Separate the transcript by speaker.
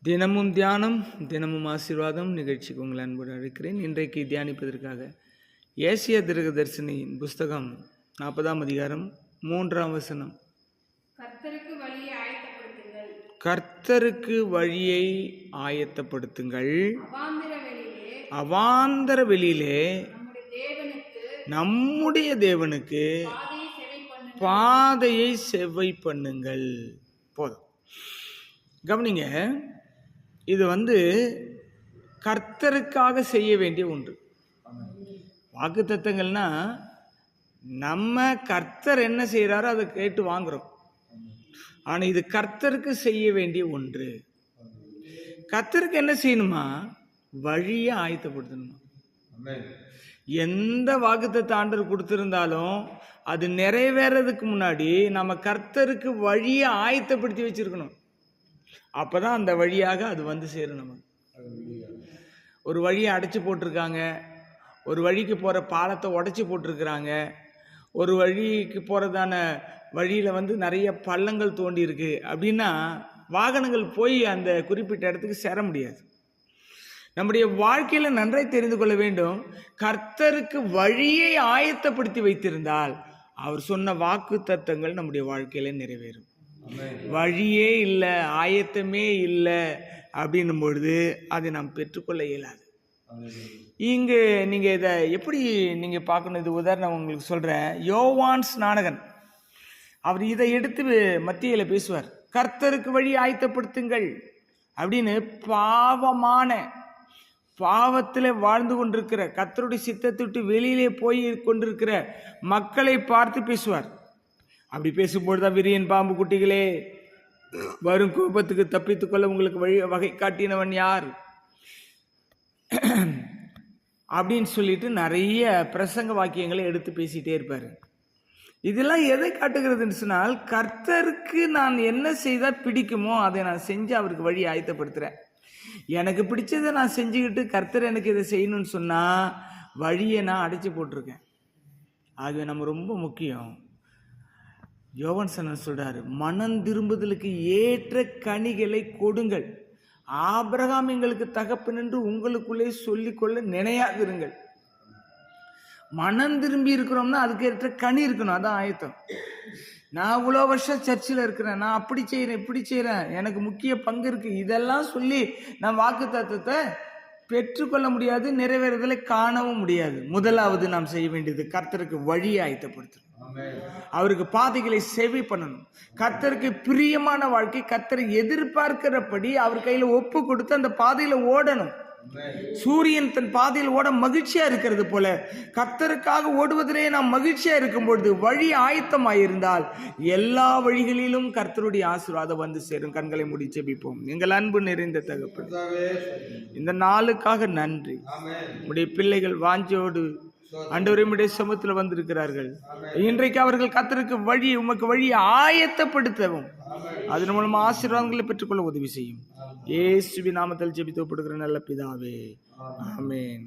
Speaker 1: தினமும் தியானம் தினமும் ஆசீர்வாதம் நிகழ்ச்சிக்கு உங்களை அன்புடன் அழைக்கிறேன். இன்றைக்கு தியானிப்பதற்காக ஏசியா தீர்க்கதரிசனியின் புஸ்தகம் 40ஆம் அதிகாரம் 3ஆம் வசனம். கர்த்தருக்கு வழியை ஆயத்தப்படுத்துங்கள், அவாந்தர வெளியிலே நம்முடைய தேவனுக்கு பாதையை செவ்வை பண்ணுங்கள். போதும், கவனிங்க. இது கர்த்தருக்காக செய்ய வேண்டிய ஒன்று. வாக்கு தத்தங்கள்னா நம்ம கர்த்தர் என்ன செய்யறாரோ அதை கேட்டு வாங்குறோம். ஆனா இது கர்த்தருக்கு செய்ய வேண்டிய ஒன்று. கர்த்தருக்கு என்ன செய்யணுமா? வழியை ஆயத்தப்படுத்தணுமா. எந்த வாக்குத்தத்த ஆண்டவர் கொடுத்திருந்தாலும் அது நிறைவேறதுக்கு முன்னாடி நம்ம கர்த்தருக்கு வழியை ஆயத்தப்படுத்தி வச்சிருக்கணும். அப்பதான் அந்த வழியாக அது சேரும். நமக்கு ஒரு வழியை அடைச்சி போட்டிருக்காங்க, ஒரு வழிக்கு போற பாலத்தை உடைச்சி போட்டிருக்கிறாங்க, ஒரு வழிக்கு போறதான வழியில நிறைய பள்ளங்கள் தோண்டி இருக்கு அப்படின்னா வாகனங்கள் போய் அந்த குறிப்பிட்ட இடத்துக்கு சேர முடியாது. நம்முடைய வாழ்க்கையில நன்றாய் தெரிந்து கொள்ள வேண்டும், கர்த்தருக்கு வழியை ஆயத்தப்படுத்தி வைத்திருந்தால் அவர் சொன்ன வாக்கு தத்தங்கள் நம்முடைய வாழ்க்கையில நிறைவேறும். வழியே இல்லை, ஆயத்தமே இல்லை அப்படின்னும் பொழுது அதை நாம் பெற்றுக்கொள்ள இயலாது. இங்கு நீங்க இதை எப்படி நீங்க பார்க்கணும்? இது உதாரணம் உங்களுக்கு சொல்றேன். யோவான் ஸ்நானகன் அவர் இதை எடுத்து மத்தியில பேசுவார். கர்த்தருக்கு வழி ஆயத்தப்படுத்துங்கள் அப்படின்னு பாவத்தில் வாழ்ந்து கொண்டிருக்கிற, கர்த்தருடைய சித்தத்தை விட்டு வெளியிலே போய் கொண்டிருக்கிற மக்களை பார்த்து பேசுவார். அப்படி பேசும்பொழுதுதான், விரியன் பாம்பு குட்டிகளே, வரும் கோபத்துக்கு தப்பித்துக்கொள்ள உங்களுக்கு வகை காட்டினவன் யார் அப்படின்னு சொல்லிட்டு நிறைய பிரசங்க வாக்கியங்களை எடுத்து பேசிட்டே இருப்பாரு. இதெல்லாம் எதை காட்டுகிறதுன்னு சொன்னால், கர்த்தருக்கு நான் என்ன செய்தால் பிடிக்குமோ அதை நான் செஞ்சு அவருக்கு வழி ஆயத்தப்படுத்துறேன். எனக்கு பிடிச்சதை நான் செஞ்சுக்கிட்டு கர்த்தர் எனக்கு இதை செய்யணும்னு சொன்னா வழியை நான் அடைச்சி போட்டிருக்கேன். ஆகவே நம்ம ரொம்ப முக்கியம். யோவான் சொல்றாரு, மனம் திரும்புதலுக்கு ஏற்ற கனிகளை கொடுங்கள். ஆபிரகாம் எங்களுக்கு தகப்பன் என்று உங்களுக்குள்ளே சொல்லிக்கொள்ள நினையாதிருங்கள். மனம் திரும்பி இருக்கிறோம்னா அதுக்கு ஏற்ற கனி இருக்கணும். அதான் ஆயத்தம். நான் இவ்வளோ வருஷம் சர்ச்சில் இருக்கிறேன், நான் அப்படி செய்கிறேன் இப்படி செய்கிறேன், எனக்கு முக்கிய பங்கு இருக்கு, இதெல்லாம் சொல்லி நான் வாக்கு தத்தத்தை பெற்றுக்கொள்ள முடியாது, நிறைவேறுதலை காணவும் முடியாது. முதலாவது நாம் செய்ய வேண்டியது கர்த்தருக்கு வழியை ஆயத்தப்படுத்தணும். அவருக்கு பாதைகளை சேவை பண்ணணும். கர்த்தருக்கு பிரியமான வாழ்க்கை, கர்த்தரை எதிர்பார்க்கிறபடி அவர் கையில ஒப்பு கொடுத்து அந்த பாதையில ஓடணும். சூரியன் தன் பாதையில் ஓட மகிழ்ச்சியா இருக்கிறது போல கர்த்தருக்காக ஓடுவதிலே நாம் மகிழ்ச்சியா இருக்கும் பொழுது வழி ஆயத்தமாயிருந்தால் எல்லா வழிகளிலும் கர்த்தருடைய ஆசீர்வாதம் சேரும். கண்களை மூடி ஜெபிப்போம். எங்கள் அன்பு நிறைந்த தகப்பனே, இந்த நாளுக்காக நன்றி. உடைய பிள்ளைகள் வாஞ்சோடு ஆண்டவரே உம்முடைய சமூகத்தில் வந்திருக்கிறார்கள். இன்றைக்கு அவர்கள் கர்த்தருக்கு உமக்கு வழியை ஆயத்தப்படுத்தவும் அதன் மூலமா ஆசீர்வாதங்களை பெற்றுக்கொள்ள உதவி செய்யும். இயேசுவின் நாமத்தில் ஜெபித்து ஒப்புக்கொடுக்கிற நல்ல பிதாவே, ஆமென்.